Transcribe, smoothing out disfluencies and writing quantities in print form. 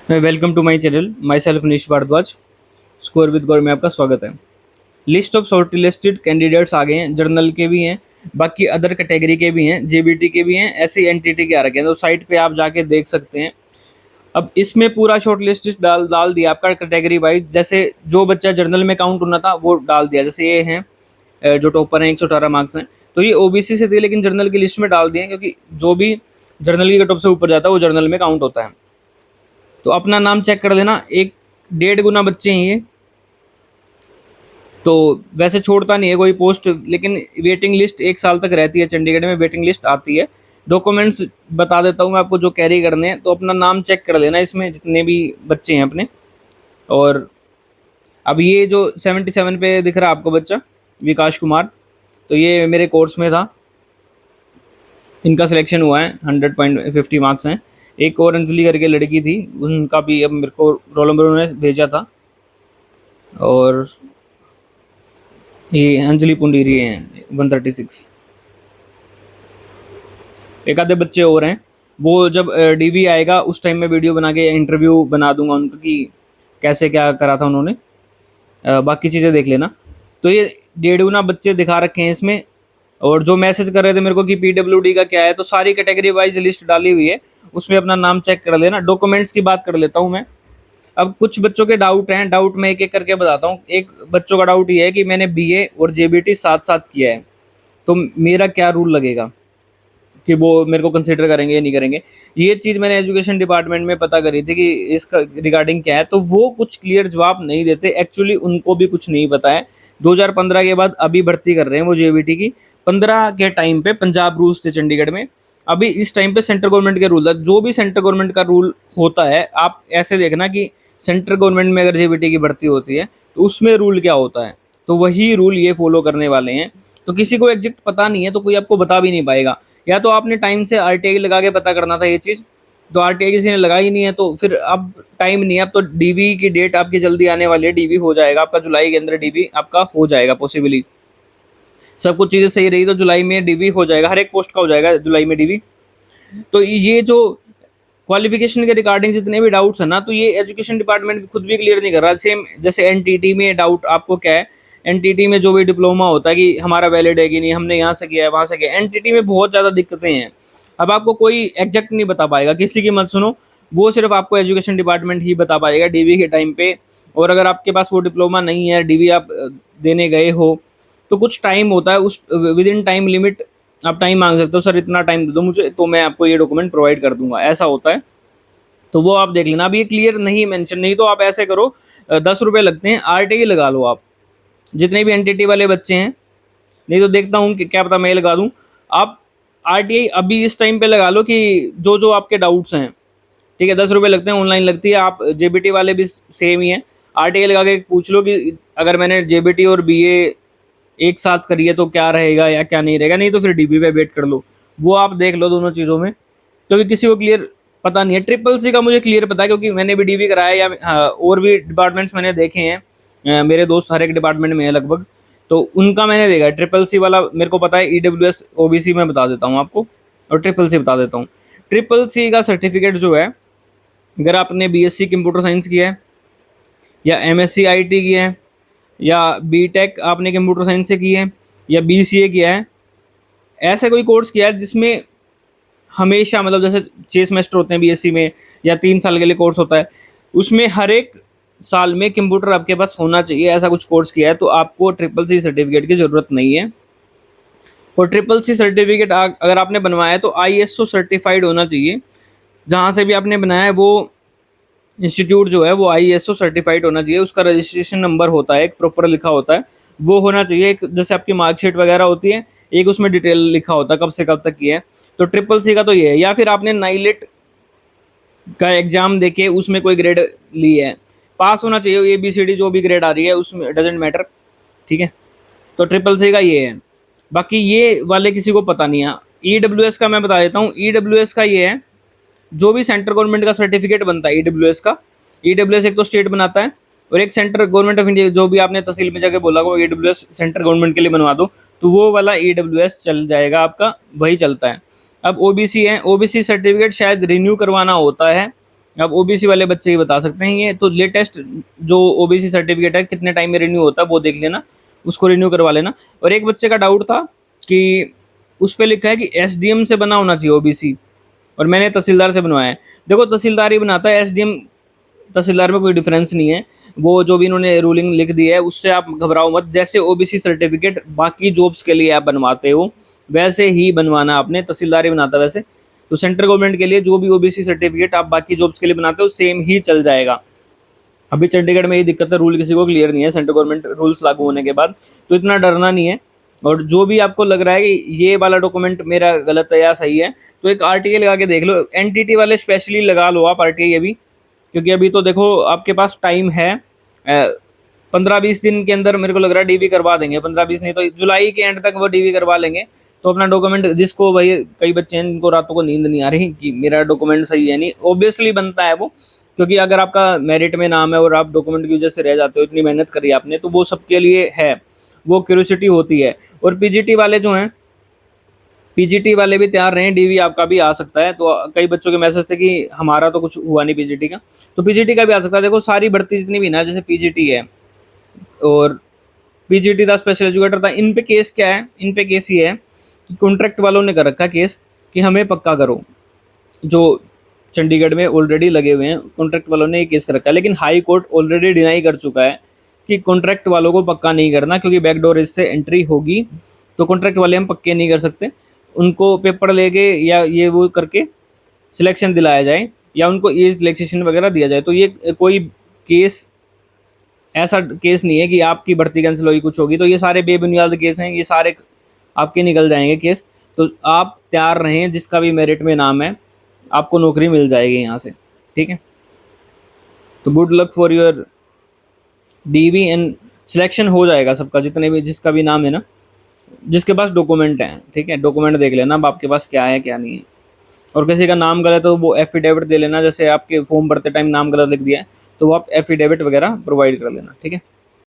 Welcome to my channel. My self Manish Bhardwaj. Score with गौर में आपका स्वागत है। List of short listed candidates आ गए हैं, जर्नल के भी हैं, बाकी अदर कैटेगरी के भी हैं, जेबीटी के भी हैं, ऐसे एनटीटी के आ रखे हैं। तो साइट पे आप जाके देख सकते हैं। अब इसमें पूरा शॉर्ट लिस्ट डाल डाल दिया आपका कैटेगरी वाइज। जैसे जो बच्चा जर्नल में काउंट होना था वो डाल दिया। जैसे ये हैं जो टॉपर हैं, 118 मार्क्स हैं, तो ये ओबीसी से थे लेकिन जर्नल की लिस्ट में डाल दिए हैं, क्योंकि जो भी जर्नल की कट ऑफ से ऊपर जाता है वो जर्नल में काउंट होता है। तो अपना नाम चेक कर लेना। एक 1.5 गुना बच्चे हैं ये, तो वैसे छोड़ता नहीं है कोई पोस्ट, लेकिन वेटिंग लिस्ट 1 साल तक रहती है। चंडीगढ़ में वेटिंग लिस्ट आती है। डॉक्यूमेंट्स बता देता हूँ मैं आपको जो कैरी करने हैं। तो अपना नाम चेक कर लेना इसमें, जितने भी बच्चे हैं अपने। और अब ये जो 77 पे दिख रहा है आपको बच्चा, विकास कुमार, तो ये मेरे कोर्स में था। इनका सिलेक्शन हुआ है, 100.50 मार्क्स हैं। एक और अंजलि करके लड़की थी, उनका भी अब मेरे को रोल नंबर उन्होंने भेजा था। और ये अंजलि पुंडीरी हैं 136। एक आधे बच्चे और हैं, वो जब डीवी आएगा उस टाइम में वीडियो बना के इंटरव्यू बना दूंगा उनका कि कैसे क्या करा था उन्होंने। बाकी चीज़ें देख लेना। तो ये 1.5 गुना बच्चे दिखा रखे हैं इसमें। और जो मैसेज कर रहे थे मेरे को कि पीडब्ल्यूडी का क्या है, तो सारी कैटेगरी वाइज लिस्ट डाली हुई है, उसमें अपना नाम चेक कर लेना। डॉक्यूमेंट्स की बात कर लेता हूँ मैं। अब कुछ बच्चों के डाउट हैं, डाउट मैं एक एक करके बताता हूँ। एक बच्चों का डाउट ये है कि मैंने बीए और जेबीटी साथ साथ किया है, तो मेरा क्या रूल लगेगा कि वो मेरे को कंसिडर करेंगे या नहीं करेंगे। ये चीज़ मैंने एजुकेशन डिपार्टमेंट में पता करी थी कि इसका रिगार्डिंग क्या है, तो वो कुछ क्लियर जवाब नहीं देते। एक्चुअली उनको भी कुछ नहीं पता है। 2015 के बाद अभी भर्ती कर रहे हैं वो जेबीटी की। 15 के टाइम पे पंजाब रूल्स थे चंडीगढ़ में, अभी इस टाइम पे सेंट्रल गवर्नमेंट के रूल है। जो भी सेंट्रल गवर्नमेंट का रूल होता है, आप ऐसे देखना कि सेंट्रल गवर्नमेंट में अगर जेबीटी की भर्ती होती है तो उसमें रूल क्या होता है, तो वही रूल ये फॉलो करने वाले हैं। तो किसी को एग्जैक्ट पता नहीं है तो कोई आपको बता भी नहीं पाएगा। या तो आपने टाइम से आरटीआई लगा के पता करना था ये चीज़, तो आरटीआई किसी ने लगाई नहीं है, तो फिर अब टाइम नहीं है। अब तो डीवी की डेट आपकी जल्दी आने वाली है। डीवी हो जाएगा आपका जुलाई के अंदर, डीवी आपका हो जाएगा पॉसिबली। सब कुछ चीज़ें सही रही तो जुलाई में डीवी हो जाएगा, हर एक पोस्ट का हो जाएगा जुलाई में डीवी। तो ये जो क्वालिफिकेशन के रिगार्डिंग जितने भी डाउट्स हैं ना, तो ये एजुकेशन डिपार्टमेंट खुद भी क्लियर नहीं कर रहा। सेम जैसे एनटीटी में डाउट आपको क्या है, एनटीटी में जो भी डिप्लोमा होता है कि हमारा वैलिड है कि नहीं, हमने यहाँ से किया है वहाँ से किया है, एनटीटी में बहुत ज़्यादा दिक्कतें हैं। अब आपको कोई एग्जैक्ट नहीं बता पाएगा, किसी की मत सुनो, वो सिर्फ आपको एजुकेशन डिपार्टमेंट ही बता पाएगा डीवी के टाइम पे। और अगर आपके पास वो डिप्लोमा नहीं है, डीवी आप देने गए हो, तो कुछ टाइम होता है, उस विद इन टाइम लिमिट आप टाइम मांग सकते हो। सर इतना टाइम दे दो मुझे, तो मैं आपको ये डॉक्यूमेंट प्रोवाइड कर दूंगा, ऐसा होता है। तो वो आप देख लेना। अब ये क्लियर नहीं मेंशन, नहीं तो आप ऐसे करो, 10 रुपये लगते हैं, आरटीआई लगा लो आप, जितने भी एनटीटी वाले बच्चे हैं। नहीं तो देखता हूँ कि क्या पता मैं लगा दूँ। आप आरटीआई अभी इस टाइम पे लगा लो कि जो जो आपके डाउट्स हैं, ठीक है। 10 रुपये लगते हैं, ऑनलाइन लगती है। आप जेबीटी वाले भी सेम ही है, आरटीआई लगा के पूछ लो कि अगर मैंने जेबीटी और बीए एक साथ करिए तो क्या रहेगा या क्या नहीं रहेगा। नहीं तो फिर डीबी पे वेट कर लो, वो आप देख लो दोनों चीज़ों में। क्योंकि किसी को क्लियर पता नहीं है। ट्रिपल सी का मुझे क्लियर पता है, क्योंकि मैंने भी डीबी कराया, या और भी डिपार्टमेंट्स मैंने देखे हैं। मेरे दोस्त हर एक डिपार्टमेंट में है लगभग, तो उनका मैंने देखा है। ट्रिपल सी वाला मेरे को पता है, ईडब्ल्यूएस ओबीसी में बता देता हूँ आपको, और ट्रिपल सी बता देता हूँ। ट्रिपल सी का सर्टिफिकेट जो है, अगर आपने बीएससी कंप्यूटर साइंस किया है, या एमएससी आईटी किया है, या बीटेक आपने कंप्यूटर साइंस से की है, या बीसीए किया है, ऐसा कोई कोर्स किया है जिसमें हमेशा, मतलब जैसे 6 सेमेस्टर होते हैं बीएससी में, या 3 साल के लिए कोर्स होता है, उसमें हर एक साल में कंप्यूटर आपके पास होना चाहिए, ऐसा कुछ कोर्स किया है, तो आपको ट्रिपल सी सर्टिफिकेट की ज़रूरत नहीं है। और ट्रिपल सी सर्टिफिकेट अगर आपने बनवाया है तो आईएसओ सर्टिफाइड होना चाहिए। जहाँ से भी आपने बनाया है वो इंस्टीट्यूट जो है वो आईएसओ सर्टिफाइड होना चाहिए। उसका रजिस्ट्रेशन नंबर होता है, एक प्रॉपर लिखा होता है, वो होना चाहिए। एक जैसे आपकी मार्कशीट वगैरह होती है, एक उसमें डिटेल लिखा होता है कब से कब तक किया है। तो ट्रिपल सी का तो ये है। या फिर आपने नाइलेट का एग्जाम देके उसमें कोई ग्रेड ली है, पास होना चाहिए। ए बी सी डी जो भी ग्रेड आ रही है उसमें डजेंट मैटर, ठीक है। तो ट्रिपल सी का ये है। बाकी ये वाले किसी को पता नहीं है। ईडब्ल्यूएस का मैं बता देता हूँ। ईडब्ल्यूएस का ये है, जो भी सेंट्रल गवर्नमेंट का सर्टिफिकेट बनता है ईडब्ल्यूएस का, ईडब्ल्यूएस एक तो स्टेट बनाता है, और एक सेंट्रल गवर्नमेंट ऑफ इंडिया, जो भी आपने तहसील में जाके बोला वो ईडब्ल्यूएस सेंट्रल गवर्नमेंट के लिए बनवा दो, तो वो वाला ईडब्ल्यूएस चल जाएगा आपका, वही चलता है। अब ओबीसी है, ओबीसी सर्टिफिकेट शायद रिन्यू करवाना होता है, अब ओबीसी वाले बच्चे ही बता सकते हैं ये। तो लेटेस्ट जो ओबीसी सर्टिफिकेट है कितने टाइम में रिन्यू होता है वो देख लेना, उसको रिन्यू करवा लेना। और एक बच्चे का डाउट था कि उस पे लिखा है कि एसडीएम से बना होना चाहिए ओबीसी, और मैंने तहसीलदार से बनवाया है। देखो तहसीलदार ही बनाता है, एसडीएम तहसीलदार में कोई डिफरेंस नहीं है। वो जो भी इन्होंने रूलिंग लिख दी है उससे आप घबराओ मत। जैसे ओबीसी सर्टिफिकेट बाकी जॉब्स के लिए आप बनवाते हो वैसे ही बनवाना, आपने तहसीलदार ही बनाता है वैसे। तो सेंट्रल गवर्नमेंट के लिए जो भी ओबीसी सर्टिफिकेट आप बाकी जॉब्स के लिए बनाते हो सेम ही चल जाएगा। अभी चंडीगढ़ में ये दिक्कत है, रूल किसी को क्लियर नहीं है सेंट्रल गवर्नमेंट रूल्स लागू होने के बाद, तो इतना डरना नहीं है। और जो भी आपको लग रहा है कि ये वाला डॉक्यूमेंट मेरा गलत है या सही है, तो एक आरटीआई लगा के देख लो। एनटीटी वाले स्पेशली लगा लो आप आरटीआई अभी, क्योंकि अभी तो देखो आपके पास टाइम है 15-20 दिन के अंदर मेरे को लग रहा है डीवी करवा देंगे। 15-20 नहीं तो जुलाई के एंड तक वो डीवी करवा लेंगे। तो अपना डॉक्यूमेंट, जिसको भाई कई बच्चे हैं जिनको रातों को नींद नहीं आ रही कि मेरा डॉक्यूमेंट सही है नहीं, ऑब्वियसली बनता है वो, क्योंकि अगर आपका मेरिट में नाम है और आप डॉक्यूमेंट की वजह से रह जाते हो, इतनी मेहनत करी आपने, तो वो सबके लिए है, वो क्यूरियोसिटी होती है। और पीजीटी वाले जो हैं, पीजीटी वाले भी तैयार रहें, डीवी आपका भी आ सकता है। तो कई बच्चों के मैसेज थे कि हमारा तो कुछ हुआ नहीं पीजीटी का, तो पीजीटी का भी आ सकता है। देखो सारी भर्ती जितनी भी ना, जैसे पीजीटी है और पीजीटी था, स्पेशल एजुकेटर था, इन पे केस क्या है, इन पे केस ये है कि कॉन्ट्रैक्ट वालों ने कर रखा केस कि हमें पक्का करो। जो चंडीगढ़ में ऑलरेडी लगे हुए हैं कॉन्ट्रैक्ट वालों ने ये केस कर रखा है, लेकिन हाई कोर्ट ऑलरेडी डिनाई कर चुका है कि कॉन्ट्रैक्ट वालों को पक्का नहीं करना, क्योंकि बैकडोर इससे एंट्री होगी। तो कॉन्ट्रैक्ट वाले हम पक्के नहीं कर सकते, उनको पेपर लेके या ये वो करके सिलेक्शन दिलाया जाए, या उनको एज रिलैक्सेशन वगैरह दिया जाए। तो ये कोई केस, ऐसा केस नहीं है कि आपकी भर्ती कैंसिल होगी कुछ होगी। तो ये सारे बेबुनियाद केस हैं, ये सारे आपके निकल जाएंगे केस। तो आप तैयार रहें, जिसका भी मेरिट में नाम है आपको नौकरी मिल जाएगी यहाँ से, ठीक है। तो good luck for your DV and selection हो जाएगा सबका, जितने भी जिसका भी नाम है ना, जिसके पास डॉक्यूमेंट हैं, ठीक है। डॉक्यूमेंट देख लेना अब आपके पास क्या है क्या नहीं है। और किसी का नाम गलत है तो वो एफिडेविट दे लेना, जैसे आपके फॉर्म भरते टाइम नाम गलत लिख दिया है तो वो आप एफिडेविट वगैरह प्रोवाइड कर लेना, ठीक है।